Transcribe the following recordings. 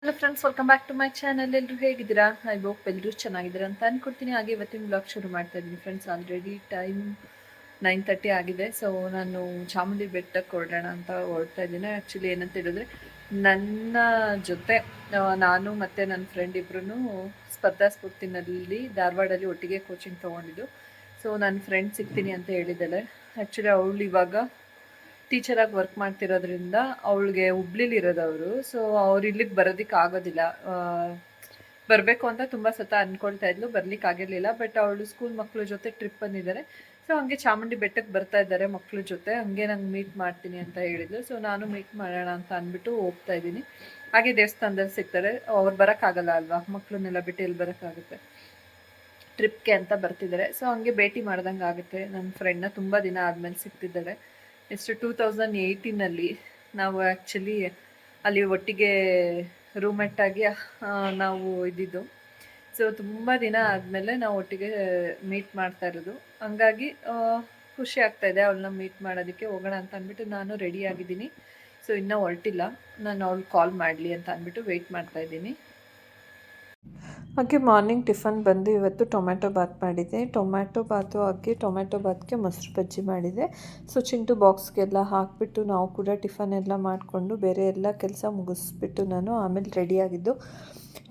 Hello friends, welcome back to my channel. ಎಲ್ಲರೂ ಹೇಗಿದ್ದೀರಾ? I hope ಎಲ್ಲರೂ ಚೆನ್ನಾಗಿದ್ದೀರಾ ಅಂತ ಅನ್ಕೊಡ್ತೀನಿ. ಹಾಗೆ ಇವತ್ತಿನ ಬ್ಲಾಗ್ ಶುರು ಮಾಡ್ತಾ ಇದ್ದೀನಿ ಫ್ರೆಂಡ್ಸ್. ಆಲ್ರೆಡಿ ಟೈಮ್ 9:30 ಆಗಿದೆ. ಸೊ ನಾನು ಚಾಮುಂಡಿ ಬೆಟ್ಟಕ್ಕೆ ಹೊರಡೋಣ ಅಂತ ಹೊರಡ್ತಾ ಇದ್ದೀನಿ. ಆ್ಯಕ್ಚುಲಿ ಏನಂತ ಹೇಳಿದ್ರೆ, ನನ್ನ ಜೊತೆ ನಾನು ಮತ್ತು ನನ್ನ ಫ್ರೆಂಡ್ ಇಬ್ಬರೂ ಸ್ಪರ್ಧಾ ಸ್ಫೂರ್ತಿನಲ್ಲಿ ಧಾರವಾಡಲ್ಲಿ ಒಟ್ಟಿಗೆ ಕೋಚಿಂಗ್ ತೊಗೊಂಡಿದ್ದು. ಸೊ ನನ್ನ ಫ್ರೆಂಡ್ ಸಿಗ್ತೀನಿ ಅಂತ ಹೇಳಿದ್ದಾಳೆ. ಆ್ಯಕ್ಚುಲಿ ಅವಳು ಇವಾಗ ಟೀಚರಾಗಿ ವರ್ಕ್ ಮಾಡ್ತಿರೋದ್ರಿಂದ ಅವಳಿಗೆ ಹುಬ್ಳಿಲಿ ಇರೋದವರು. ಸೊ ಅವ್ರು ಇಲ್ಲಿಗೆ ಬರೋದಕ್ಕೆ ಆಗೋದಿಲ್ಲ. ಬರಬೇಕು ಅಂತ ತುಂಬ ಸತ ಅಂದ್ಕೊಳ್ತಾ ಇದ್ಲು, ಬರ್ಲಿಕ್ಕೆ ಆಗಿರಲಿಲ್ಲ. ಬಟ್ ಅವಳು ಸ್ಕೂಲ್ ಮಕ್ಕಳ ಜೊತೆ ಟ್ರಿಪ್ ಬಂದಿದ್ದಾರೆ. ಸೊ ಹಂಗೆ ಚಾಮುಂಡಿ ಬೆಟ್ಟಕ್ಕೆ ಬರ್ತಾ ಇದ್ದಾರೆ ಮಕ್ಕಳ ಜೊತೆ. ಹಂಗೆ ನಂಗೆ ಮೀಟ್ ಮಾಡ್ತೀನಿ ಅಂತ ಹೇಳಿದ್ಲು. ಸೊ ನಾನು ಮೀಟ್ ಮಾಡೋಣ ಅಂತ ಅಂದ್ಬಿಟ್ಟು ಹೋಗ್ತಾ ಇದ್ದೀನಿ. ಹಾಗೆ ದೇವಸ್ಥಾನದಲ್ಲಿ ಸಿಗ್ತಾರೆ. ಅವ್ರು ಬರೋಕ್ಕಾಗಲ್ಲ ಅಲ್ವಾ, ಮಕ್ಕಳನ್ನೆಲ್ಲ ಬಿಟ್ಟು ಎಲ್ಲಿ ಬರೋಕ್ಕಾಗುತ್ತೆ. ಟ್ರಿಪ್ಗೆ ಅಂತ ಬರ್ತಿದ್ದಾರೆ. ಸೊ ಹಂಗೆ ಭೇಟಿ ಮಾಡ್ದಂಗೆ ಆಗುತ್ತೆ. ನನ್ನ ಫ್ರೆಂಡ್ನ ತುಂಬ ದಿನ ಆದಮೇಲೆ ಸಿಗ್ತಿದ್ದಾಳೆ. ಎಷ್ಟು 2018ನಲ್ಲಿ ನಾವು ಆ್ಯಕ್ಚುಲಿ ಅಲ್ಲಿ ಒಟ್ಟಿಗೆ ರೂಮ್ಮೇಟಾಗಿ ನಾವು ಇದ್ದಿದ್ದು. ಸೊ ತುಂಬ ದಿನ ಆದಮೇಲೆ ನಾವು ಒಟ್ಟಿಗೆ ಮೀಟ್ ಮಾಡ್ತಾ ಇರೋದು. ಹಂಗಾಗಿ ಖುಷಿ ಆಗ್ತಾಯಿದೆ ಅವಳನ್ನ ಮೀಟ್ ಮಾಡೋದಕ್ಕೆ. ಹೋಗೋಣ ಅಂತ ಅಂದ್ಬಿಟ್ಟು ನಾನು ರೆಡಿ ಆಗಿದ್ದೀನಿ. ಸೊ ಇನ್ನೂ ಹೊರಟಿಲ್ಲ, ನಾನು ಅವಳು ಕಾಲ್ ಮಾಡಲಿ ಅಂತ ಅಂದ್ಬಿಟ್ಟು ವೆಯ್ಟ್ ಮಾಡ್ತಾಯಿದ್ದೀನಿ. ಹಾಗೆ ಮಾರ್ನಿಂಗ್ ಟಿಫನ್ ಬಂದು ಇವತ್ತು ಟೊಮ್ಯಾಟೊ ಬಾತ್ ಮಾಡಿದೆ. ಟೊಮ್ಯಾಟೊ ಬಾತು ಹಾಕಿ ಟೊಮ್ಯಾಟೊ ಬಾತ್ಗೆ ಮೊಸರು ಬಜ್ಜಿ ಮಾಡಿದೆ. ಸೊ ಚಿಂಟು ಬಾಕ್ಸ್ಗೆಲ್ಲ ಹಾಕಿಬಿಟ್ಟು ನಾವು ಕೂಡ ಟಿಫನ್ ಎಲ್ಲ ಮಾಡಿಕೊಂಡು ಬೇರೆ ಎಲ್ಲ ಕೆಲಸ ಮುಗಿಸ್ಬಿಟ್ಟು ನಾನು ಆಮೇಲೆ ರೆಡಿಯಾಗಿದ್ದು.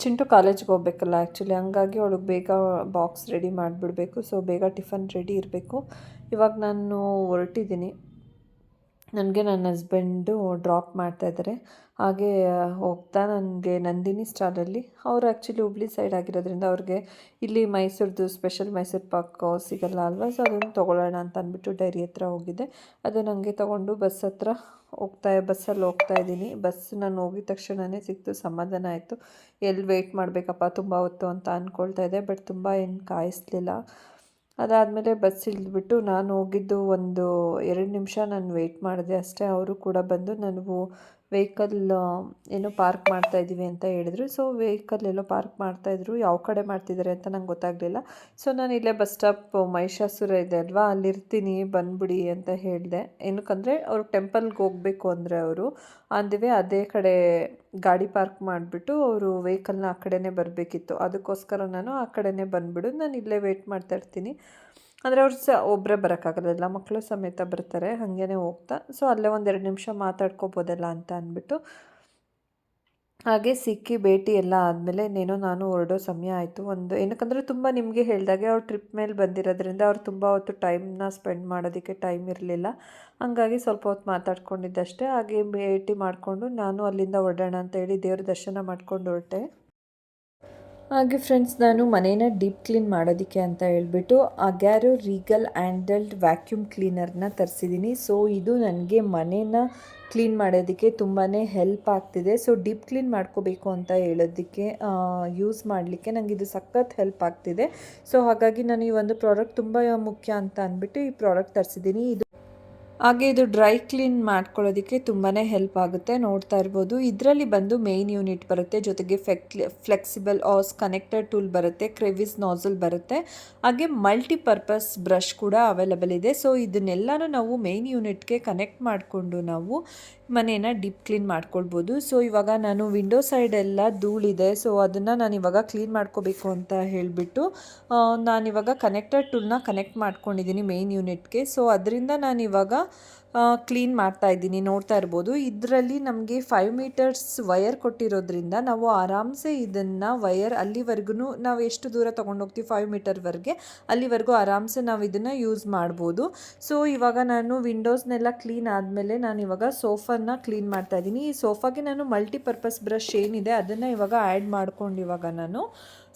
ಚಿಂಟು ಕಾಲೇಜ್ಗೆ ಹೋಗ್ಬೇಕಲ್ಲ ಆ್ಯಕ್ಚುಲಿ, ಹಂಗಾಗಿ ಅವಳಿಗೆ ಬೇಗ ಬಾಕ್ಸ್ ರೆಡಿ ಮಾಡಿಬಿಡ್ಬೇಕು. ಸೊ ಬೇಗ ಟಿಫನ್ ರೆಡಿ ಇರಬೇಕು. ಇವಾಗ ನಾನು ಹೊರಟಿದ್ದೀನಿ. ನನಗೆ ನನ್ನ ಹಸ್ಬೆಂಡು ಡ್ರಾಪ್ ಮಾಡ್ತಾಯಿದ್ದಾರೆ. ಹಾಗೆ ಹೋಗ್ತಾ ನನಗೆ ನಂದಿನಿ ಸ್ಟಾಲಲ್ಲಿ, ಅವರು ಆ್ಯಕ್ಚುಲಿ ಹುಬ್ಳಿ ಸೈಡ್ ಆಗಿರೋದ್ರಿಂದ ಅವ್ರಿಗೆ ಇಲ್ಲಿ ಮೈಸೂರ್ದು ಸ್ಪೆಷಲ್ ಮೈಸೂರು ಪಾಕ್ ಸಿಗಲ್ಲ ಅಲ್ವಾ. ಸೊ ಅದನ್ನು ತೊಗೊಳ್ಳೋಣ ಅಂತ ಅಂದ್ಬಿಟ್ಟು ಡೈರಿ ಹತ್ರ ಹೋಗಿದ್ದೆ. ಅದು ನನಗೆ ತೊಗೊಂಡು ಬಸ್ಸಲ್ಲಿ ಹೋಗ್ತಾ ಇದ್ದೀನಿ. ಬಸ್ ನಾನು ಹೋಗಿದ ತಕ್ಷಣವೇ ಸಿಕ್ತು, ಸಮಾಧಾನ ಆಯಿತು. ಎಲ್ಲಿ ವೆಯ್ಟ್ ಮಾಡಬೇಕಪ್ಪ ತುಂಬ ಹೊತ್ತು ಅಂತ ಅಂದ್ಕೊಳ್ತಾ ಇದ್ದೆ. ಬಟ್ ತುಂಬ ಏನು ಕಾಯಿಸ್ಲಿಲ್ಲ. ಅದಾದಮೇಲೆ ಬಸ್ ಇಳಿದ್ಬಿಟ್ಟು ನಾನು ಹೋಗಿದ್ದು ಒಂದು 2 ನಿಮಿಷ ನಾನು ವೆಯ್ಟ್ ಮಾಡಿದೆ ಅಷ್ಟೇ. ಅವರು ಕೂಡ ಬಂದು ನನಗೂ ವೆಹಿಕಲ್ ಏನೋ ಪಾರ್ಕ್ ಮಾಡ್ತಾಯಿದ್ದೀವಿ ಅಂತ ಹೇಳಿದ್ರು. ಸೊ ವೆಹಿಕಲ್ ಎಲ್ಲೋ ಪಾರ್ಕ್ ಮಾಡ್ತಾಯಿದ್ರು, ಯಾವ ಕಡೆ ಮಾಡ್ತಿದ್ದಾರೆ ಅಂತ ನಂಗೆ ಗೊತ್ತಾಗಲಿಲ್ಲ. ಸೊ ನಾನು ಇಲ್ಲೇ ಬಸ್ ಸ್ಟಾಪ್ ಮಹಿಷಾಸುರ ಇದೆ ಅಲ್ವಾ, ಅಲ್ಲಿರ್ತೀನಿ ಬಂದುಬಿಡಿ ಅಂತ ಹೇಳಿದೆ. ಏನಕ್ಕಂದರೆ ಅವರು ಟೆಂಪಲ್ಗೆ ಹೋಗಬೇಕು ಅಂದರೆ ಅವರು ಅಂದಿವೆ ಅದೇ ಕಡೆ ಗಾಡಿ ಪಾರ್ಕ್ ಮಾಡಿಬಿಟ್ಟು ಅವರು ವೆಹಿಕಲ್ನ ಆ ಕಡೆನೇ ಬರಬೇಕಿತ್ತು. ಅದಕ್ಕೋಸ್ಕರ ನಾನು ಆ ಕಡೆನೇ ಬಂದುಬಿಡು, ನಾನು ಇಲ್ಲೇ ವೆಯ್ಟ್ ಮಾಡ್ತಾ ಇರ್ತೀನಿ. ಅಂದರೆ ಅವ್ರು ಒಬ್ಬರೇ ಬರೋಕ್ಕಾಗಲ್ಲ, ಎಲ್ಲ ಮಕ್ಕಳು ಸಮೇತ ಬರ್ತಾರೆ. ಹಾಗೇ ಹೋಗ್ತಾ ಸೊ ಅಲ್ಲೇ 1-2 ನಿಮಿಷ ಮಾತಾಡ್ಕೋಬೋದಲ್ಲ ಅಂತ ಅಂದ್ಬಿಟ್ಟು ಹಾಗೆ ಸಿಕ್ಕಿ ಭೇಟಿ ಎಲ್ಲ ಆದಮೇಲೆ ನಾನು ಹೊರಡೋ ಸಮಯ ಆಯಿತು. ಏನಕ್ಕಂದರೆ ತುಂಬ ನಿಮಗೆ ಹೇಳಿದಾಗೆ ಅವ್ರು ಟ್ರಿಪ್ ಮೇಲೆ ಬಂದಿರೋದ್ರಿಂದ ಅವ್ರು ತುಂಬ ಹೊತ್ತು ಟೈಮ್ನ ಸ್ಪೆಂಡ್ ಮಾಡೋದಕ್ಕೆ ಟೈಮ್ ಇರಲಿಲ್ಲ. ಹಂಗಾಗಿ ಸ್ವಲ್ಪ ಹೊತ್ತು ಮಾತಾಡ್ಕೊಂಡಿದ್ದಷ್ಟೇ. ಹಾಗೆ ಭೇಟಿ ಮಾಡಿಕೊಂಡು ನಾನು ಅಲ್ಲಿಂದ ಹೊರಡೋಣ ಅಂತ ಹೇಳಿ ದೇವ್ರ ದರ್ಶನ ಮಾಡ್ಕೊಂಡು ಹೊರಟೆ. ಹಾಗೆ ಫ್ರೆಂಡ್ಸ್, ನಾನು ಮನೇನ ಡೀಪ್ ಕ್ಲೀನ್ ಮಾಡೋದಕ್ಕೆ ಅಂತ ಹೇಳ್ಬಿಟ್ಟು ಅಗ್ಯಾರೋ ರೀಗಲ್ ಹ್ಯಾಂಡಲ್ಡ್ ವ್ಯಾಕ್ಯೂಮ್ ಕ್ಲೀನರ್ನ ತರಿಸಿದ್ದೀನಿ. ಸೊ ಇದು ನನಗೆ ಮನೇನ ಕ್ಲೀನ್ ಮಾಡೋದಕ್ಕೆ ತುಂಬಾ ಹೆಲ್ಪ್ ಆಗ್ತಿದೆ. ಸೊ ಡೀಪ್ ಕ್ಲೀನ್ ಮಾಡ್ಕೋಬೇಕು ಅಂತ ಹೇಳೋದಕ್ಕೆ ಯೂಸ್ ಮಾಡಲಿಕ್ಕೆ ನನಗೆ ಇದು ಸಖತ್ ಹೆಲ್ಪ್ ಆಗ್ತಿದೆ. ಸೊ ಹಾಗಾಗಿ ನಾನು ಈ ಒಂದು ಪ್ರಾಡಕ್ಟ್ ತುಂಬ ಮುಖ್ಯ ಅಂತ ಅಂದ್ಬಿಟ್ಟು ಈ ಪ್ರಾಡಕ್ಟ್ ತರಿಸಿದ್ದೀನಿ. ಹಾಗೆ ಇದು ಡ್ರೈ ಕ್ಲೀನ್ ಮಾಡ್ಕೊಳ್ಳೋದಕ್ಕೆ ತುಂಬಾ ಹೆಲ್ಪ್ ಆಗುತ್ತೆ. ನೋಡ್ತಾ ಇರ್ಬೋದು, ಇದರಲ್ಲಿ ಬಂದು ಮೇನ್ ಯೂನಿಟ್ ಬರುತ್ತೆ, ಜೊತೆಗೆ ಫ್ಲೆಕ್ಸಿಬಲ್ ಆಸ್ ಕನೆಕ್ಟರ್ ಟೂಲ್ ಬರುತ್ತೆ, ಕ್ರೆವಿಸ್ ನಾಸಲ್ ಬರುತ್ತೆ, ಹಾಗೆ ಮಲ್ಟಿಪರ್ಪಸ್ ಬ್ರಷ್ ಕೂಡ ಅವೈಲಬಲ್ ಇದೆ. ಸೊ ಇದನ್ನೆಲ್ಲನೂ ನಾವು ಮೇನ್ ಯೂನಿಟ್ಗೆ ಕನೆಕ್ಟ್ ಮಾಡಿಕೊಂಡು ನಾವು ಮನೇನ ಡೀಪ್ ಕ್ಲೀನ್ ಮಾಡ್ಕೊಳ್ಬೋದು. ಸೊ ಇವಾಗ ನಾನು ವಿಂಡೋ ಸೈಡೆಲ್ಲ ಧೂಳಿದೆ. ಸೊ ಅದನ್ನು ನಾನು ಇವಾಗ ಕ್ಲೀನ್ ಮಾಡ್ಕೋಬೇಕು ಅಂತ ಹೇಳಿಬಿಟ್ಟು ನಾನಿವಾಗ ಕನೆಕ್ಟರ್ ಟೂಲ್ನ ಕನೆಕ್ಟ್ ಮಾಡ್ಕೊಂಡಿದ್ದೀನಿ ಮೇನ್ ಯೂನಿಟ್ಗೆ. ಸೊ ಅದರಿಂದ ನಾನಿವಾಗ ಕ್ಲೀನ್ ಮಾಡ್ತಾ ಇದ್ದೀನಿ. ನೋಡ್ತಾ ಇರ್ಬೋದು, ಇದರಲ್ಲಿ ನಮಗೆ 5 ಮೀಟರ್ಸ್ ವಯರ್ ಕೊಟ್ಟಿರೋದ್ರಿಂದ ನಾವು ಆರಾಮ್ಸೆ ಇದನ್ನು ವಯರ್ ಅಲ್ಲಿವರೆಗೂ ನಾವು ಎಷ್ಟು ದೂರ ತೊಗೊಂಡೋಗ್ತೀವಿ 5 ಮೀಟರ್ವರೆಗೆ, ಅಲ್ಲಿವರೆಗೂ ಆರಾಮ್ಸೆ ನಾವು ಇದನ್ನು ಯೂಸ್ ಮಾಡ್ಬೋದು. ಸೊ ಇವಾಗ ನಾನು ವಿಂಡೋಸ್ನೆಲ್ಲ ಕ್ಲೀನ್ ಆದಮೇಲೆ ನಾನು ಇವಾಗ ಸೋಫಾನ ಕ್ಲೀನ್ ಮಾಡ್ತಾ ಇದ್ದೀನಿ. ಈ ಸೋಫಾಗೆ ನಾನು ಮಲ್ಟಿಪರ್ಪಸ್ ಬ್ರಷ್ ಏನಿದೆ ಅದನ್ನು ಇವಾಗ ಆ್ಯಡ್ ಮಾಡ್ಕೊಂಡು ಇವಾಗ ನಾನು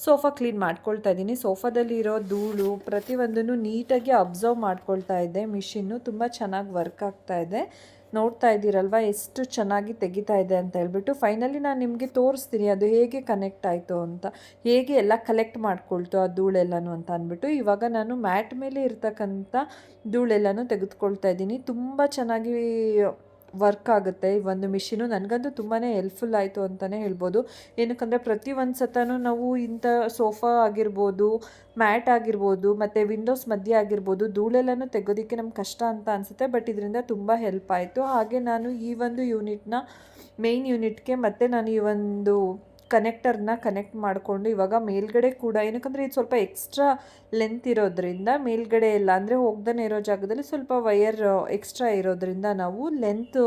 ಸೋಫಾ ಕ್ಲೀನ್ ಮಾಡ್ಕೊಳ್ತಾ ಇದ್ದೀನಿ. ಸೋಫಾದಲ್ಲಿರೋ ಧೂಳು ಪ್ರತಿಯೊಂದನ್ನು ನೀಟಾಗಿ ಅಬ್ಸರ್ವ್ ಮಾಡ್ಕೊಳ್ತಾ ಇದ್ದೆ. ಮಿಷಿನ್ನು ತುಂಬ ಚೆನ್ನಾಗಿ ವರ್ಕ್ ಆಗ್ತಾ ಇದೆ. ನೋಡ್ತಾ ಇದ್ದೀರಲ್ವ ಎಷ್ಟು ಚೆನ್ನಾಗಿ ತೆಗಿತಾ ಇದೆ ಅಂತ ಹೇಳ್ಬಿಟ್ಟು. ಫೈನಲಿ ನಾನು ನಿಮಗೆ ತೋರಿಸ್ತೀನಿ ಅದು ಹೇಗೆ ಕನೆಕ್ಟ್ ಆಯಿತು ಅಂತ, ಹೇಗೆ ಎಲ್ಲ ಕಲೆಕ್ಟ್ ಮಾಡ್ಕೊಳ್ತು ಆ ಧೂಳೆಲ್ಲನೂ ಅಂತ ಅಂದ್ಬಿಟ್ಟು. ಇವಾಗ ನಾನು ಮ್ಯಾಟ್ ಮೇಲೆ ಇರ್ತಕ್ಕಂಥ ಧೂಳೆಲ್ಲನೂ ತೆಗೆದುಕೊಳ್ತಾ ಇದ್ದೀನಿ. ತುಂಬ ಚೆನ್ನಾಗಿ ವರ್ಕ್ ಆಗುತ್ತೆ ಈ ಒಂದು ಮಿಷಿನು. ನನಗಂತೂ ತುಂಬಾ ಹೆಲ್ಪ್ಫುಲ್ ಆಯಿತು ಅಂತಲೇ ಹೇಳ್ಬೋದು. ಏನಕ್ಕಂದರೆ ಪ್ರತಿಯೊಂದು ಸತನೂ ನಾವು ಇಂಥ ಸೋಫಾ ಆಗಿರ್ಬೋದು, ಮ್ಯಾಟ್ ಆಗಿರ್ಬೋದು, ಮತ್ತು ವಿಂಡೋಸ್ ಮಧ್ಯೆ ಆಗಿರ್ಬೋದು ಧೂಳೆಲ್ಲನೂ ತೆಗೋದಕ್ಕೆ ನಮ್ಗೆ ಕಷ್ಟ ಅಂತ ಅನಿಸುತ್ತೆ. ಬಟ್ ಇದರಿಂದ ತುಂಬ ಹೆಲ್ಪ್ ಆಯಿತು. ಹಾಗೆ ನಾನು ಈ ಒಂದು ಯೂನಿಟ್ನ ಮೇನ್ ಯೂನಿಟ್ಗೆ ಮತ್ತು ನಾನು ಈ ಒಂದು ಕನೆಕ್ಟರ್ನ ಕನೆಕ್ಟ್ ಮಾಡಿಕೊಂಡು ಇವಾಗ ಮೇಲ್ಗಡೆ ಕೂಡ ಏನಕ್ಕಂದರೆ ಇದು ಸ್ವಲ್ಪ ಎಕ್ಸ್ಟ್ರಾ ಲೆಂತ್ ಇರೋದ್ರಿಂದ ಮೇಲ್ಗಡೆ ಎಲ್ಲ ಅಂದರೆ ಹೋಗ್ದೇ ಇರೋ ಜಾಗದಲ್ಲಿ ಸ್ವಲ್ಪ ವಯರ್ ಎಕ್ಸ್ಟ್ರಾ ಇರೋದ್ರಿಂದ ನಾವು ಲೆಂತ್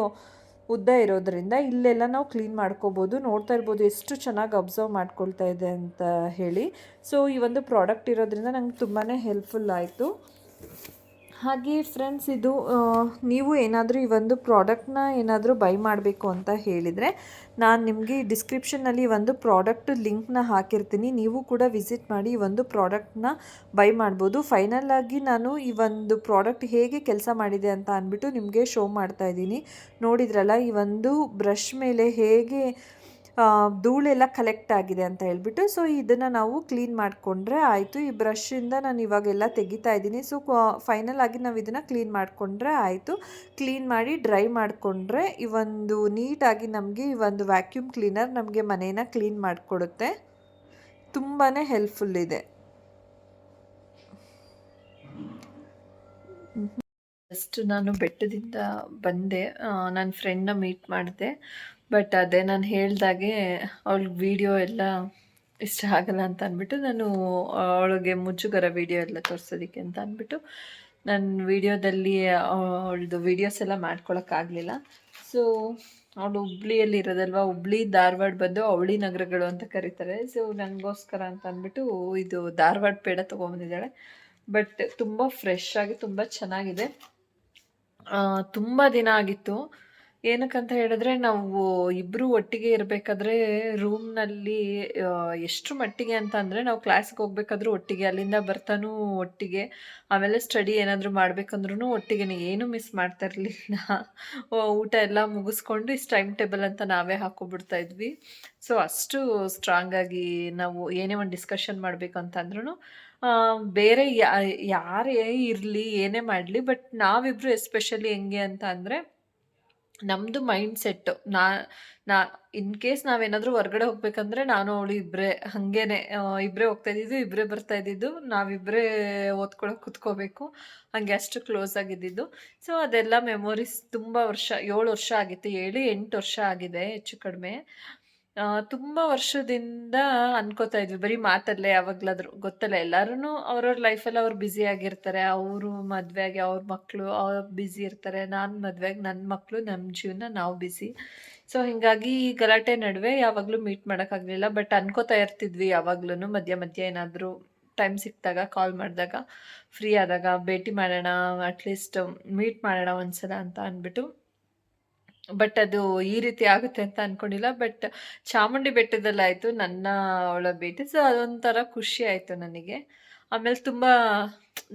ಉದ್ದ ಇರೋದ್ರಿಂದ ಇಲ್ಲೆಲ್ಲ ನಾವು ಕ್ಲೀನ್ ಮಾಡ್ಕೋಬೋದು. ನೋಡ್ತಾ ಇರ್ಬೋದು ಎಷ್ಟು ಚೆನ್ನಾಗಿ ಅಬ್ಸರ್ವ್ ಮಾಡ್ಕೊಳ್ತಾ ಇದೆ ಅಂತ ಹೇಳಿ. ಸೊ ಈ ಒಂದು ಪ್ರಾಡಕ್ಟ್ ಇರೋದ್ರಿಂದ ನಂಗೆ ತುಂಬಾ ಹೆಲ್ಪ್ಫುಲ್ ಆಯಿತು. ಹಾಗೆ ಫ್ರೆಂಡ್ಸ್, ಇದು ನೀವು ಏನಾದರೂ ಈ ಒಂದು ಪ್ರಾಡಕ್ಟ್ನ ಏನಾದರೂ ಬೈ ಮಾಡಬೇಕು ಅಂತ ಹೇಳಿದರೆ ನಾನು ನಿಮಗೆ ಡಿಸ್ಕ್ರಿಪ್ಷನ್ನಲ್ಲಿ ಒಂದು ಪ್ರಾಡಕ್ಟ್ ಲಿಂಕ್ನ ಹಾಕಿರ್ತೀನಿ. ನೀವು ಕೂಡ ವಿಸಿಟ್ ಮಾಡಿ ಈ ಒಂದು ಪ್ರಾಡಕ್ಟ್ನ ಬೈ ಮಾಡ್ಬೋದು. ಫೈನಲ್ ಆಗಿ ನಾನು ಈ ಒಂದು ಪ್ರಾಡಕ್ಟ್ ಹೇಗೆ ಕೆಲಸ ಮಾಡಿದೆ ಅಂತ ಅಂದ್ಬಿಟ್ಟು ನಿಮಗೆ ಶೋ ಮಾಡ್ತಾ ಇದ್ದೀನಿ. ನೋಡಿದ್ರಲ್ಲ ಈ ಒಂದು ಬ್ರಷ್ ಮೇಲೆ ಹೇಗೆ ಧೂಳೆಲ್ಲ ಕಲೆಕ್ಟ್ ಆಗಿದೆ ಅಂತ ಹೇಳ್ಬಿಟ್ಟು. ಸೊ ಇದನ್ನು ನಾವು ಕ್ಲೀನ್ ಮಾಡಿಕೊಂಡ್ರೆ ಆಯಿತು. ಈ ಬ್ರಷಿಂದ ನಾನು ಇವಾಗೆಲ್ಲ ತೆಗಿತಾ ಇದ್ದೀನಿ. ಸೊ ಫೈನಲ್ ಆಗಿ ನಾವು ಇದನ್ನು ಕ್ಲೀನ್ ಮಾಡಿಕೊಂಡ್ರೆ ಆಯಿತು. ಕ್ಲೀನ್ ಮಾಡಿ ಡ್ರೈ ಮಾಡಿಕೊಂಡ್ರೆ ಈ ಒಂದು ನೀಟಾಗಿ ನಮಗೆ ಈ ಒಂದು ವ್ಯಾಕ್ಯೂಮ್ ಕ್ಲೀನರ್ ನಮಗೆ ಮನೇನ ಕ್ಲೀನ್ ಮಾಡಿಕೊಡುತ್ತೆ. ತುಂಬಾ ಹೆಲ್ಪ್ಫುಲ್ ಇದೆ. ಜಸ್ಟ್ ನಾನು ಬೆಟ್ಟದಿಂದ ಬಂದೆ, ನನ್ನ ಫ್ರೆಂಡ್ನ ಮೀಟ್ ಮಾಡಿದೆ. ಬಟ್ ಅದೇ ನಾನು ಹೇಳ್ದಾಗೆ ಅವಳಿಗೆ ವೀಡಿಯೋ ಎಲ್ಲ ಇಷ್ಟ ಆಗಲ್ಲ ಅಂತ ಅಂದ್ಬಿಟ್ಟು ನಾನು ಅವಳಿಗೆ ಮುಜುಗರ ವೀಡಿಯೋ ಎಲ್ಲ ತೋರಿಸೋದಕ್ಕೆ ಅಂತ ಅಂದ್ಬಿಟ್ಟು ನನ್ನ ವೀಡಿಯೋದಲ್ಲಿ ಅವಳದು ವೀಡಿಯೋಸ್ ಎಲ್ಲ ಮಾಡ್ಕೊಳಕ್ಕಾಗಲಿಲ್ಲ. ಸೊ ಅವಳು ಹುಬ್ಳಿಯಲ್ಲಿ ಇರೋದಲ್ವ, ಹುಬ್ಳಿ ಧಾರವಾಡ ಬಂದು ಅವಳಿ ನಗರಗಳು ಅಂತ ಕರೀತಾರೆ. ಸೊ ನನಗೋಸ್ಕರ ಅಂತ ಅಂದ್ಬಿಟ್ಟು ಇದು ಧಾರವಾಡ ಪೇಡ ತೊಗೊಂಬಂದಿದ್ದಾಳೆ. ಬಟ್ ತುಂಬ ಫ್ರೆಶ್ ಆಗಿ ತುಂಬ ಚೆನ್ನಾಗಿದೆ. ತುಂಬ ದಿನ ಆಗಿತ್ತು. ಏನಕ್ಕಂತ ಹೇಳಿದ್ರೆ ನಾವು ಇಬ್ಬರು ಒಟ್ಟಿಗೆ ಇರಬೇಕಾದ್ರೆ ರೂಮ್ನಲ್ಲಿ ಎಷ್ಟು ಮಟ್ಟಿಗೆ ಅಂತ ಅಂದರೆ ನಾವು ಕ್ಲಾಸ್ಗೆ ಹೋಗ್ಬೇಕಾದ್ರೂ ಒಟ್ಟಿಗೆ, ಅಲ್ಲಿಂದ ಬರ್ತಾನೂ ಒಟ್ಟಿಗೆ, ಆಮೇಲೆ ಸ್ಟಡಿ ಏನಾದರೂ ಮಾಡ್ಬೇಕಂದ್ರೂ ಒಟ್ಟಿಗೆ, ಏನೂ ಮಿಸ್ ಮಾಡ್ತಾ ಇರಲಿಲ್ಲ. ಊಟ ಎಲ್ಲ ಮುಗಿಸ್ಕೊಂಡು ಇಷ್ಟು ಟೈಮ್ ಟೇಬಲ್ ಅಂತ ನಾವೇ ಹಾಕ್ಕೊಬಿಡ್ತಾ ಇದ್ವಿ. ಸೊ ಅಷ್ಟು ಸ್ಟ್ರಾಂಗಾಗಿ ನಾವು ಏನೇ ಒಂದು ಡಿಸ್ಕಷನ್ ಮಾಡಬೇಕಂತಂದ್ರೂ ಬೇರೆ ಯಾರೇ ಇರಲಿ ಏನೇ ಮಾಡಲಿ, ಬಟ್ ನಾವಿಬ್ಬರು ಎಸ್ಪೆಷಲಿ ಹೆಂಗೆ ಅಂತ ಅಂದರೆ ನಮ್ಮದು ಮೈಂಡ್ ಸೆಟ್ಟು ನಾ ಇನ್ ಕೇಸ್ ನಾವೇನಾದರೂ ಹೊರ್ಗಡೆ ಹೋಗ್ಬೇಕಂದ್ರೆ ನಾನು ಅವಳು ಇಬ್ಬರೇ ಹಾಗೇನೆ ಇಬ್ಬರೇ ಹೋಗ್ತಾ ಇದ್ದಿದ್ದು, ಇಬ್ಬರೇ ಬರ್ತಾ ಇದ್ದಿದ್ದು, ನಾವಿಬ್ಬರೇ ಓದ್ಕೊಳಕ್ಕೆ ಕುತ್ಕೋಬೇಕು, ಹಾಗೆ ಅಷ್ಟು ಕ್ಲೋಸ್ ಆಗಿದ್ದಿದ್ದು. ಸೊ ಅದೆಲ್ಲ ಮೆಮೊರೀಸ್ ತುಂಬ ವರ್ಷ, 7 ವರ್ಷ ಆಗಿತ್ತು, 7-8 ವರ್ಷ ಆಗಿದೆ ಹೆಚ್ಚು ಕಡಿಮೆ. ತುಂಬ ವರ್ಷದಿಂದ ಅನ್ಕೋತಾ ಇದ್ವಿ ಬರೀ ಮಾತಲ್ಲೇ. ಯಾವಾಗಲಾದರೂ ಗೊತ್ತಲ್ಲ, ಎಲ್ಲರೂ ಅವ್ರವ್ರ ಲೈಫಲ್ಲಿ ಅವ್ರು ಬ್ಯುಸಿ ಆಗಿರ್ತಾರೆ. ಅವರು ಮದುವೆಯಾಗಿ ಅವ್ರ ಮಕ್ಕಳು ಅವ್ರು ಬ್ಯುಸಿ ಇರ್ತಾರೆ. ನಾನು ಮದುವೆಯಾಗಿ ನನ್ನ ಮಕ್ಕಳು, ನಮ್ಮ ಜೀವನ ನಾವು ಬ್ಯುಸಿ. ಸೊ ಹೀಗಾಗಿ ಈ ಗಲಾಟೆ ನಡುವೆ ಯಾವಾಗಲೂ ಮೀಟ್ ಮಾಡೋಕ್ಕಾಗಲಿಲ್ಲ. ಬಟ್ ಅನ್ಕೋತಾ ಇರ್ತಿದ್ವಿ ಯಾವಾಗ್ಲೂ ಮಧ್ಯ ಮಧ್ಯ ಏನಾದರೂ ಟೈಮ್ ಸಿಕ್ಕಿದಾಗ, ಕಾಲ್ ಮಾಡಿದಾಗ, ಫ್ರೀ ಆದಾಗ ಭೇಟಿ ಮಾಡೋಣ, ಅಟ್ಲೀಸ್ಟ್ ಮೀಟ್ ಮಾಡೋಣ ಒಂದ್ಸಲ ಅಂತ ಅಂದ್ಬಿಟ್ಟು. ಬಟ್ ಅದು ಈ ರೀತಿ ಆಗುತ್ತೆ ಅಂತ ಅಂದ್ಕೊಂಡಿಲ್ಲ. ಬಟ್ ಚಾಮುಂಡಿ ಬೆಟ್ಟದಲ್ಲಾಯಿತು ನನ್ನ ಅವಳ ಭೇಟಿ. ಸೊ ಅದೊಂಥರ ಖುಷಿ ಆಯಿತು ನನಗೆ. ಆಮೇಲೆ ತುಂಬ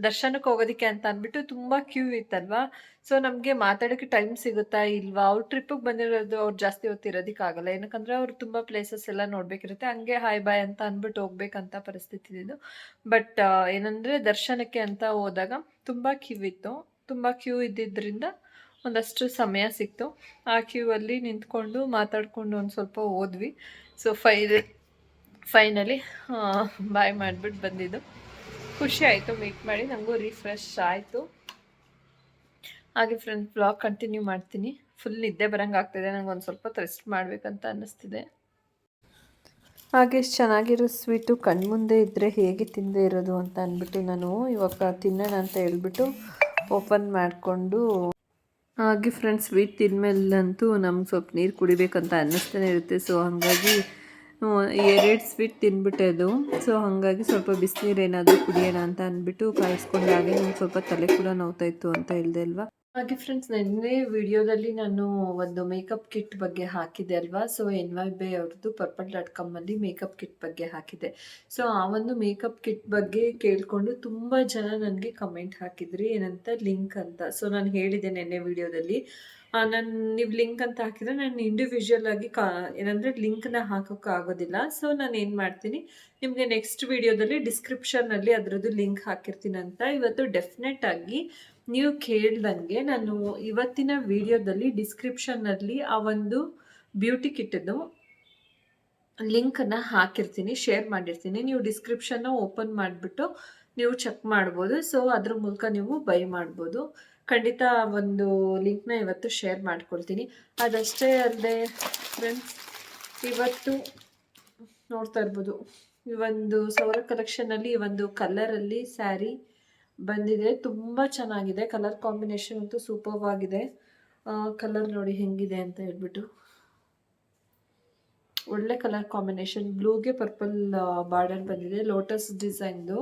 ದರ್ಶನಕ್ಕೆ ಹೋಗೋದಕ್ಕೆ ಅಂತ ಅಂದ್ಬಿಟ್ಟು ತುಂಬ ಕ್ಯೂ ಇತ್ತಲ್ವಾ. ಸೊ ನಮಗೆ ಮಾತಾಡೋಕ್ಕೆ ಟೈಮ್ ಸಿಗುತ್ತಾ ಇಲ್ವಾ, ಅವ್ರು ಟ್ರಿಪ್ಪಿಗೆ ಬಂದಿರೋದು ಅವ್ರು ಜಾಸ್ತಿ ಹೊತ್ತಿರೋದಕ್ಕಾಗಲ್ಲ. ಏನಕ್ಕಂದರೆ ಅವ್ರು ತುಂಬ ಪ್ಲೇಸಸ್ ಎಲ್ಲ ನೋಡಬೇಕಿರುತ್ತೆ. ಹಂಗೆ ಹಾಯ್ ಬಾಯ್ ಅಂತ ಅಂದ್ಬಿಟ್ಟು ಹೋಗ್ಬೇಕಂತ ಪರಿಸ್ಥಿತಿ ಇದು. ಬಟ್ ಏನಂದರೆ ದರ್ಶನಕ್ಕೆ ಅಂತ ಹೋದಾಗ ತುಂಬ ಕ್ಯೂ ಇತ್ತು. ತುಂಬ ಕ್ಯೂ ಇದ್ದಿದ್ದರಿಂದ ಒಂದಷ್ಟು ಸಮಯ ಸಿಕ್ತು. ಆ ಕ್ಯೂ ಅಲ್ಲಿ ನಿಂತ್ಕೊಂಡು ಮಾತಾಡಿಕೊಂಡು ಒಂದು ಸ್ವಲ್ಪ ಹೋದ್ವಿ. ಸೊ ಫೈನಲಿ ಬಾಯ್ ಮಾಡಿಬಿಟ್ಟು ಬಂದಿದ್ದು. ಖುಷಿ ಆಯಿತು ಮೀಟ್ ಮಾಡಿ, ನನಗೂ ರಿಫ್ರೆಶ್ ಆಯಿತು. ಹಾಗೆ ಫ್ರೆಂಡ್ಸ್, ಬ್ಲಾಗ್ ಕಂಟಿನ್ಯೂ ಮಾಡ್ತೀನಿ. ಫುಲ್ ನಿದ್ದೆ ಬರೋಂಗೆ ಆಗ್ತಿದೆ, ನಂಗೆ ಒಂದು ಸ್ವಲ್ಪ ರೆಸ್ಟ್ ಮಾಡಬೇಕಂತ ಅನ್ನಿಸ್ತಿದೆ. ಹಾಗೆ ಚೆನ್ನಾಗಿರೋ ಸ್ವೀಟು ಕಣ್ಮುಂದೆ ಇದ್ದರೆ ಹೇಗೆ ತಿಂದೇ ಇರೋದು ಅಂತ ಅಂದ್ಬಿಟ್ಟು ನಾನು ಇವಾಗ ತಿನ್ನೋಣ ಅಂತ ಹೇಳ್ಬಿಟ್ಟು ಓಪನ್ ಮಾಡಿಕೊಂಡು, ಹಾಗೆ ಫ್ರೆಂಡ್ಸ್, ಸ್ವೀಟ್ ತಿಂದಮೇಲಂತೂ ನಮ್ಗೆ ಸ್ವಲ್ಪ ನೀರು ಕುಡಿಬೇಕಂತ ಅನ್ನಿಸ್ತಾನೆ ಇರುತ್ತೆ. ಸೊ ಹಾಗಾಗಿ 2 ಸ್ವೀಟ್ ತಿಂದ್ಬಿಟ್ಟೆ ಅದು. ಸೊ ಹಾಗಾಗಿ ಸ್ವಲ್ಪ ಬಿಸಿನೀರು ಏನಾದರೂ ಕುಡಿಯೋಣ ಅಂತ ಅಂದ್ಬಿಟ್ಟು ಕಾಯಿಸ್ಕೊಂಡು, ಹಾಗೆ ನಂಗೆ ಸ್ವಲ್ಪ ತಲೆ ಕೂಡ ನೋವ್ತಾ ಇತ್ತು ಅಂತ ಹೇಳಿದೆ ಅಲ್ವಾ. ಹಾಗೆ ಫ್ರೆಂಡ್ಸ್, ನಿನ್ನೆ ವಿಡಿಯೋದಲ್ಲಿ ನಾನು ಒಂದು ಮೇಕಪ್ ಕಿಟ್ ಬಗ್ಗೆ ಹಾಕಿದೆ ಅಲ್ವಾ. ಸೊ NYBay ಅವ್ರದ್ದು purple.com ಮೇಕಪ್ ಕಿಟ್ ಬಗ್ಗೆ ಹಾಕಿದೆ. ಸೊ ಆ ಒಂದು ಮೇಕಪ್ ಕಿಟ್ ಬಗ್ಗೆ ಕೇಳಿಕೊಂಡು ತುಂಬ ಜನ ನನಗೆ ಕಮೆಂಟ್ ಹಾಕಿದ್ರಿ, ಏನಂತ ಲಿಂಕ್ ಅಂತ. ಸೊ ನಾನು ಹೇಳಿದೆ ನಿನ್ನೆ ವಿಡಿಯೋದಲ್ಲಿ, ನೀವು ಲಿಂಕ್ ಅಂತ ಹಾಕಿದರೆ ನಾನು ಇಂಡಿವಿಜುವಲ್ ಆಗಿ ಏನಂದರೆ ಲಿಂಕ್ನ ಹಾಕೋಕ್ಕಾಗೋದಿಲ್ಲ. ಸೊ ನಾನು ಏನು ಮಾಡ್ತೀನಿ, ನಿಮಗೆ ನೆಕ್ಸ್ಟ್ ವಿಡಿಯೋದಲ್ಲಿ ಡಿಸ್ಕ್ರಿಪ್ಷನ್ನಲ್ಲಿ ಅದರದ್ದು ಲಿಂಕ್ ಹಾಕಿರ್ತೀನಿ ಅಂತ. ಇವತ್ತು ಡೆಫಿನೆಟ್ ಆಗಿ ನೀವು ಕೇಳ್ದಂಗೆ ನಾನು ಇವತ್ತಿನ ವಿಡಿಯೋದಲ್ಲಿ ಡಿಸ್ಕ್ರಿಪ್ಷನ್ನಲ್ಲಿ ಆ ಒಂದು ಬ್ಯೂಟಿ ಕಿಟ್ಟದು ಲಿಂಕನ್ನು ಹಾಕಿರ್ತೀನಿ, ಶೇರ್ ಮಾಡಿರ್ತೀನಿ. ನೀವು ಡಿಸ್ಕ್ರಿಪ್ಷನ್ನ ಓಪನ್ ಮಾಡಿಬಿಟ್ಟು ನೀವು ಚೆಕ್ ಮಾಡ್ಬೋದು. ಸೊ ಅದ್ರ ಮೂಲಕ ನೀವು ಬೈ ಮಾಡ್ಬೋದು. ಖಂಡಿತ ಒಂದು ಲಿಂಕ್ನ ಇವತ್ತು ಶೇರ್ ಮಾಡ್ಕೊಳ್ತೀನಿ. ಅದಷ್ಟೇ ಅಲ್ಲದೆ ಫ್ರೆಂಡ್ಸ್, ಇವತ್ತು ನೋಡ್ತಾ ಇರ್ಬೋದು, ಈ ಒಂದು ಸೌರ ಕಲೆಕ್ಷನಲ್ಲಿ ಈ ಒಂದು ಕಲರಲ್ಲಿ ಸ್ಯಾರಿ ಬಂದಿದೆ. ತುಂಬ ಚೆನ್ನಾಗಿದೆ. ಕಲರ್ ಕಾಂಬಿನೇಷನ್ ಅಂತೂ ಸೂಪರ್ವ್ ಆಗಿದೆ. ಕಲರ್ ನೋಡಿ ಹೆಂಗಿದೆ ಅಂತ ಹೇಳ್ಬಿಟ್ಟು, ಒಳ್ಳೆ ಕಲರ್ ಕಾಂಬಿನೇಷನ್. ಬ್ಲೂಗೆ ಪರ್ಪಲ್ ಬಾರ್ಡರ್ ಬಂದಿದೆ, ಲೋಟಸ್ ಡಿಸೈನ್ದು.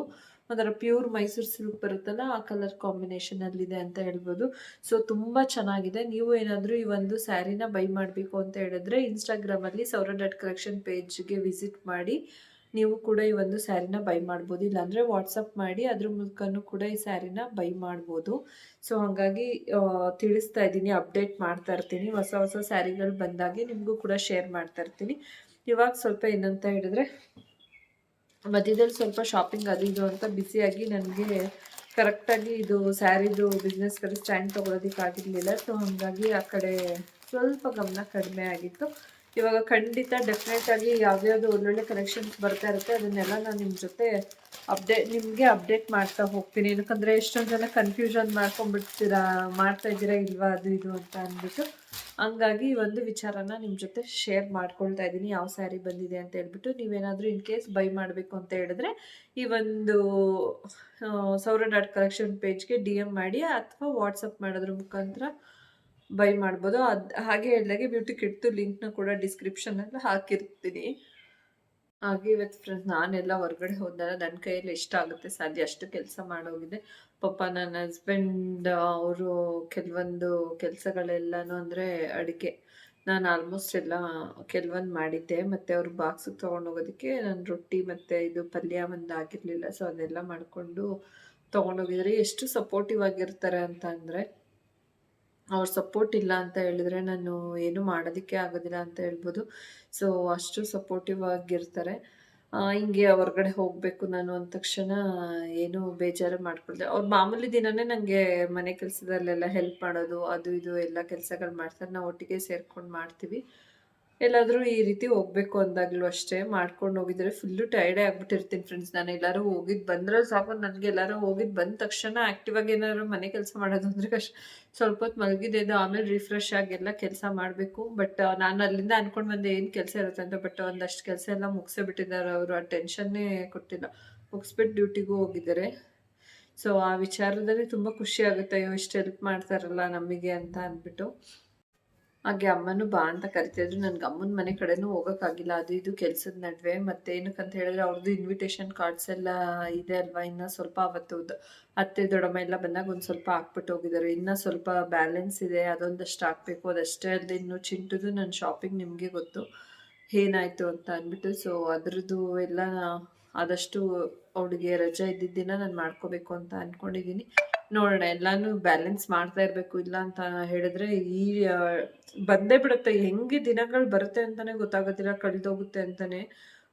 ಒಂಥರ ಪ್ಯೂರ್ ಮೈಸೂರು ಸಿಲ್ಕ್ ಬರುತ್ತಲ್ಲ, ಆ ಕಲರ್ ಕಾಂಬಿನೇಷನಲ್ಲಿದೆ ಅಂತ ಹೇಳ್ಬೋದು. ಸೊ ತುಂಬ ಚೆನ್ನಾಗಿದೆ. ನೀವು ಏನಾದರೂ ಈ ಒಂದು ಸ್ಯಾರಿನ ಬೈ ಮಾಡಬೇಕು ಅಂತ ಹೇಳಿದ್ರೆ ಇನ್ಸ್ಟಾಗ್ರಾಮಲ್ಲಿ ಸೌರ.ಕಲೆಕ್ಷನ್ ಪೇಜ್ಗೆ ವಿಸಿಟ್ ಮಾಡಿ ನೀವು ಕೂಡ ಈ ಒಂದು ಸ್ಯಾರಿನ ಬೈ ಮಾಡ್ಬೋದು. ಇಲ್ಲಾಂದರೆ ವಾಟ್ಸಪ್ ಮಾಡಿ ಅದ್ರ ಮೂಲಕನೂ ಕೂಡ ಈ ಸ್ಯಾರಿನ ಬೈ ಮಾಡ್ಬೋದು. ಸೊ ಹಾಗಾಗಿ ತಿಳಿಸ್ತಾ ಇದ್ದೀನಿ, ಅಪ್ಡೇಟ್ ಮಾಡ್ತಾ ಇರ್ತೀನಿ. ಹೊಸ ಹೊಸ ಸ್ಯಾರಿಗಳು ಬಂದಾಗೆ ನಿಮಗೂ ಕೂಡ ಶೇರ್ ಮಾಡ್ತಾ ಇರ್ತೀನಿ. ಇವಾಗ ಸ್ವಲ್ಪ ಏನಂತ ಹೇಳಿದ್ರೆ, ಮಧ್ಯದಲ್ಲಿ ಸ್ವಲ್ಪ ಶಾಪಿಂಗ್ ಅದು ಇದು ಅಂತ ಬ್ಯುಸಿಯಾಗಿ ನನಗೆ ಕರೆಕ್ಟಾಗಿ ಇದು ಸ್ಯಾರಿದು ಬಿಸ್ನೆಸ್ ಕಡೆ ಸ್ಟ್ಯಾಂಡ್ ತೊಗೊಳೋದಕ್ಕಾಗಿರಲಿಲ್ಲ. ಸೊ ಹಾಗಾಗಿ ಆ ಕಡೆ ಸ್ವಲ್ಪ ಗಮನ ಕಡಿಮೆ ಆಗಿತ್ತು. ಇವಾಗ ಖಂಡಿತ ಡೆಫಿನೆಟಾಗಿ ಯಾವ್ಯಾವುದು ಒಳ್ಳೊಳ್ಳೆ ಕಲೆಕ್ಷನ್ಸ್ ಬರ್ತಾ ಇರುತ್ತೆ ಅದನ್ನೆಲ್ಲ ನಾನು ನಿಮ್ಮ ಜೊತೆ ನಿಮಗೆ ಅಪ್ಡೇಟ್ ಮಾಡ್ತಾ ಹೋಗ್ತೀನಿ. ಏನಕ್ಕಂದರೆ ಎಷ್ಟೊಂದು ಜನ ಕನ್ಫ್ಯೂಷನ್ ಮಾಡ್ತಾ ಇದ್ದೀರಾ ಇಲ್ವಾ ಅದು ಇದು ಅಂತ ಅಂದ್ಬಿಟ್ಟು. ಹಂಗಾಗಿ ಈ ಒಂದು ವಿಚಾರನ ನಿಮ್ಮ ಜೊತೆ ಶೇರ್ ಮಾಡ್ಕೊಳ್ತಾ ಇದ್ದೀನಿ, ಯಾವ ಸ್ಯಾರಿ ಬಂದಿದೆ ಅಂತ ಹೇಳ್ಬಿಟ್ಟು. ನೀವೇನಾದರೂ ಇನ್ ಕೇಸ್ ಬೈ ಮಾಡಬೇಕು ಅಂತ ಹೇಳಿದ್ರೆ ಈ ಒಂದು ಸೌರ.ಕಲೆಕ್ಷನ್ ಪೇಜ್ಗೆ DM ಮಾಡಿ ಅಥವಾ ವಾಟ್ಸಪ್ ಮಾಡೋದ್ರ ಮುಖಾಂತರ ಬೈ ಮಾಡ್ಬೋದು. ಹಾಗೆ ಹೇಳಿದಾಗೆ ಬ್ಯೂಟಿ ಕಿಟ್ದು ಲಿಂಕ್ನ ಕೂಡ ಡಿಸ್ಕ್ರಿಪ್ಷನಲ್ಲಿ ಹಾಕಿರ್ತೀನಿ. ಹಾಗೆ ಇವತ್ತು ಫ್ರೆಂಡ್ಸ್, ನಾನೆಲ್ಲ ಹೊರಗಡೆ ಹೋದಾಗ ನನ್ನ ಕೈಯಲ್ಲಿ ಎಷ್ಟಾಗುತ್ತೆ ಸಾಧ್ಯ ಅಷ್ಟು ಕೆಲಸ ಮಾಡೋಗಿದೆ. ಪಾಪ ನನ್ನ ಹಸ್ಬೆಂಡ್ ಅವರು ಕೆಲವೊಂದು ಕೆಲಸಗಳೆಲ್ಲನೂ ಅಂದರೆ ಅಡುಗೆ ನಾನು ಆಲ್ಮೋಸ್ಟ್ ಎಲ್ಲ ಕೆಲವೊಂದು ಮಾಡಿದ್ದೆ. ಮತ್ತು ಅವ್ರು ಬಾಕ್ಸಿಗೆ ತೊಗೊಂಡೋಗೋದಕ್ಕೆ ನಾನು ರೊಟ್ಟಿ ಮತ್ತು ಇದು ಪಲ್ಯ ಒಂದು ಆಗಿರಲಿಲ್ಲ. ಸೊ ಅದೆಲ್ಲ ಮಾಡಿಕೊಂಡು ತೊಗೊಂಡೋಗಿದ್ರೆ ಎಷ್ಟು ಸಪೋರ್ಟಿವ್ ಆಗಿರ್ತಾರೆ ಅಂತ ಅಂದರೆ, ಅವ್ರ ಸಪೋರ್ಟ್ ಇಲ್ಲ ಅಂತ ಹೇಳಿದ್ರೆ ನಾನು ಏನು ಮಾಡೋದಕ್ಕೆ ಆಗೋದಿಲ್ಲ ಅಂತ ಹೇಳ್ಬೋದು. ಸೊ ಅಷ್ಟು ಸಪೋರ್ಟಿವ್ ಆಗಿರ್ತಾರೆ. ಹಿಂಗೆ ಹೊರಗಡೆ ಹೋಗಬೇಕು ನಾನು ಅಂದ ತಕ್ಷಣ ಏನು ಬೇಜಾರು ಮಾಡ್ಕೊಳ್ದೆ. ಅವ್ರು ಮಾಮೂಲಿ ದಿನವೇ ನನಗೆ ಮನೆ ಕೆಲಸದಲ್ಲೆಲ್ಲ ಹೆಲ್ಪ್ ಮಾಡೋದು ಅದು ಇದು ಎಲ್ಲ ಕೆಲಸಗಳು ಮಾಡ್ತಾರೆ. ನಾವು ಒಟ್ಟಿಗೆ ಸೇರ್ಕೊಂಡು ಮಾಡ್ತೀವಿ. ಎಲ್ಲಾದರೂ ಈ ರೀತಿ ಹೋಗಬೇಕು ಅಂದಾಗಲೂ ಅಷ್ಟೇ ಮಾಡ್ಕೊಂಡು ಹೋಗಿದ್ರೆ ಫುಲ್ಲು ಟೈರ್ಡೇ ಆಗಿಬಿಟ್ಟಿರ್ತೀನಿ ಫ್ರೆಂಡ್ಸ್. ನಾನು ಎಲ್ಲರೂ ಹೋಗಿದ್ದು ಬಂದರೆ ಸಾಕು, ನನಗೆ ಎಲ್ಲರೂ ಹೋಗಿದ್ದು ಬಂದ ತಕ್ಷಣ ಆ್ಯಕ್ಟಿವಾಗಿ ಏನಾದ್ರು ಮನೆ ಕೆಲಸ ಮಾಡೋದು ಅಂದರೆ ಸ್ವಲ್ಪ ಹೊತ್ತು ಮಲಗಿದ್ದು ಆಮೇಲೆ ರಿಫ್ರೆಶ್ ಆಗಿ ಎಲ್ಲ ಕೆಲಸ ಮಾಡಬೇಕು. ಬಟ್ ನಾನು ಅಲ್ಲಿಂದ ಅಂದ್ಕೊಂಡು ಬಂದೆ ಏನು ಕೆಲಸ ಇರುತ್ತೆ ಅಂತ. ಬಟ್ ಒಂದಷ್ಟು ಕೆಲಸ ಎಲ್ಲ ಮುಗಿಸೇ ಬಿಟ್ಟಿದ್ದಾರೆ ಅವರು. ಆ ಟೆನ್ಷನ್ನೇ ಕೊಟ್ಟಿಲ್ಲ, ಮುಗಿಸ್ಬಿಟ್ಟು ಡ್ಯೂಟಿಗೂ ಹೋಗಿದ್ದಾರೆ. ಸೊ ಆ ವಿಚಾರದಲ್ಲಿ ತುಂಬ ಖುಷಿ ಆಗುತ್ತೆ, ಅಯ್ಯೋ ಇಷ್ಟು ಹೆಲ್ಪ್ ಮಾಡ್ತಾರಲ್ಲ ನಮಗೆ ಅಂತ ಅಂದ್ಬಿಟ್ಟು. ಹಾಗೆ ಅಮ್ಮನೂ ಬಾ ಅಂತ ಕರಿತಿದ್ರು. ನನಗೆ ಅಮ್ಮನ ಮನೆ ಕಡೆನೂ ಹೋಗೋಕ್ಕಾಗಿಲ್ಲ, ಅದು ಇದು ಕೆಲಸದ ನಡುವೆ. ಮತ್ತು ಏನಕ್ಕಂತ ಹೇಳಿದ್ರೆ ಅವ್ರದ್ದು ಇನ್ವಿಟೇಷನ್ ಕಾರ್ಡ್ಸ್ ಎಲ್ಲ ಇದೆ ಅಲ್ವಾ, ಇನ್ನು ಸ್ವಲ್ಪ ಅವತ್ತು ಅತ್ತೆ ದೊಡ್ಡಮ್ಮ ಎಲ್ಲ ಬಂದಾಗ ಒಂದು ಸ್ವಲ್ಪ ಹಾಕ್ಬಿಟ್ಟು ಹೋಗಿದ್ದಾರೆ. ಇನ್ನೂ ಸ್ವಲ್ಪ ಬ್ಯಾಲೆನ್ಸ್ ಇದೆ, ಅದೊಂದಷ್ಟು ಹಾಕಬೇಕು. ಅದಷ್ಟೇ ಅಲ್ಲದೆ ಇನ್ನು ಚಿಂಟುದು ನನ್ನ ಶಾಪಿಂಗ್ ನಿಮಗೆ ಗೊತ್ತು ಏನಾಯಿತು ಅಂತ ಅಂದ್ಬಿಟ್ಟು. ಸೊ ಅದ್ರದ್ದು ಎಲ್ಲ ಆದಷ್ಟು ಅವಳಿಗೆ ರಜೆ ಇದ್ದಿದ್ದ ದಿನ ನಾನು ಮಾಡ್ಕೋಬೇಕು ಅಂತ ಅಂದ್ಕೊಂಡಿದ್ದೀನಿ. ನೋಡೋಣ, ಎಲ್ಲನೂ ಬ್ಯಾಲೆನ್ಸ್ ಮಾಡ್ತಾ ಇರಬೇಕು. ಇಲ್ಲ ಅಂತ ಹೇಳಿದ್ರೆ ಈ ಬಂದೇ ಬಿಡುತ್ತೆ, ಹೆಂಗೆ ದಿನಗಳು ಬರುತ್ತೆ ಅಂತಲೇ ಗೊತ್ತಾಗೋದಿಲ್ಲ, ಕಳೆದೋಗುತ್ತೆ ಅಂತಲೇ.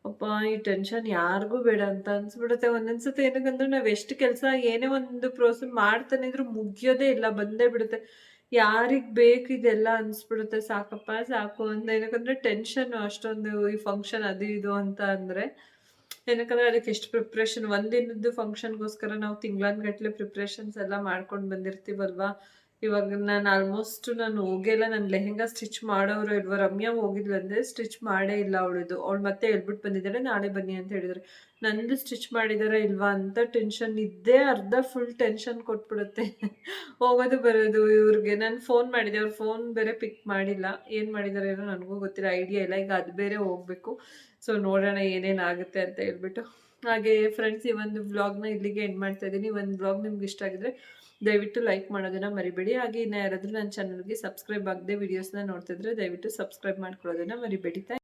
ಅಪ್ಪ ಈ ಟೆನ್ಷನ್ ಯಾರಿಗೂ ಬೇಡ ಅಂತ ಅನ್ಸ್ಬಿಡುತ್ತೆ ಒಂದೊಂದ್ಸತಿ. ಏನಕ್ಕಂದ್ರೆ ನಾವು ಎಷ್ಟು ಕೆಲಸ ಏನೇ ಒಂದು ಪ್ರೋಸೆಸ್ ಮಾಡ್ತಾನೆ ಇದ್ರು ಮುಗಿಯೋದೇ ಇಲ್ಲ, ಬಂದೇ ಬಿಡುತ್ತೆ. ಯಾರಿಗೆ ಬೇಕು ಇದೆಲ್ಲ ಅನ್ಸ್ಬಿಡುತ್ತೆ, ಸಾಕಪ್ಪ ಸಾಕು ಅಂತ. ಏನಕ್ಕಂದ್ರೆ ಟೆನ್ಷನ್ ಅಷ್ಟೊಂದು, ಈ ಫಂಕ್ಷನ್ ಅದು ಇದು ಅಂತ ಅಂದರೆ. ಏನಕ್ಕಂದ್ರೆ ಅದಕ್ಕೆ ಎಷ್ಟು ಪ್ರಿಪ್ರೇಷನ್, ಒಂದಿನದ್ದು ಫಂಕ್ಷನ್ಗೋಸ್ಕರ ನಾವು ತಿಂಗಳಾನ್ಗಟ್ಲೆ ಪ್ರಿಪ್ರೇಷನ್ಸ್ ಎಲ್ಲ ಮಾಡ್ಕೊಂಡು ಬಂದಿರ್ತೀವಲ್ವಾ. ಇವಾಗ ನಾನು ಆಲ್ಮೋಸ್ಟ್ ನಾನು ಹೋಗೇ ಇಲ್ಲ. ನಾನು ಲೆಹೆಂಗಾ ಸ್ಟಿಚ್ ಮಾಡೋರು ಇಲ್ವ, ರಮ್ಯಾ ಹೋಗಿದ್ಲು ಅಂದರೆ ಸ್ಟಿಚ್ ಮಾಡೇ ಇಲ್ಲ ಅವಳಿದು. ಅವಳು ಮತ್ತೆ ಹೇಳ್ಬಿಟ್ಟು ಬಂದಿದ್ದಾಳೆ ನಾಳೆ ಬನ್ನಿ ಅಂತ ಹೇಳಿದರೆ. ನಂದು ಸ್ಟಿಚ್ ಮಾಡಿದಾರ ಇಲ್ವಾ ಅಂತ ಟೆನ್ಷನ್ ಇದ್ದೇ ಅರ್ಧ ಫುಲ್ ಟೆನ್ಷನ್ ಕೊಟ್ಬಿಡುತ್ತೆ ಹೋಗೋದು ಬರೋದು ಇವ್ರಿಗೆ. ನಾನು ಫೋನ್ ಮಾಡಿದೆ, ಅವ್ರು ಫೋನ್ ಬೇರೆ ಪಿಕ್ ಮಾಡಿಲ್ಲ. ಏನು ಮಾಡಿದಾರೆ ಏನೋ ನನಗೂ ಗೊತ್ತಿಲ್ಲ, ಐಡಿಯಾ ಇಲ್ಲ. ಈಗ ಅದು ಬೇರೆ ಹೋಗಬೇಕು. ಸೊ ನೋಡೋಣ ಏನೇನಾಗುತ್ತೆ ಅಂತ ಹೇಳ್ಬಿಟ್ಟು. ಹಾಗೆ ಫ್ರೆಂಡ್ಸ್, ಈ ಒಂದು ವ್ಲಾಗ್ನ ಇಲ್ಲಿಗೆ ಎಂಡ್ ಮಾಡ್ತಾ ಇದ್ದೀನಿ. ಒಂದು ವ್ಲಾಗ್ ನಿಮ್ಗೆ ಇಷ್ಟ ಆಗಿದ್ರೆ ದಯವಿಟ್ಟು ಲೈಕ್ ಮಾಡೋದನ್ನು ಮರಿಬೇಡಿ. ಹಾಗೆ ಇನ್ನು ಯಾರಾದರೂ ನನ್ನ ಚಾನಲ್ಗೆ ಸಬ್ಸ್ಕ್ರೈಬ್ ಆಗದೆ ವೀಡಿಯೋಸ್ನ ನೋಡ್ತಿದ್ರೆ ದಯವಿಟ್ಟು ಸಬ್ಸ್ಕ್ರೈಬ್ ಮಾಡ್ಕೊಳ್ಳೋದನ್ನು ಮರಿಬೇಡಿ.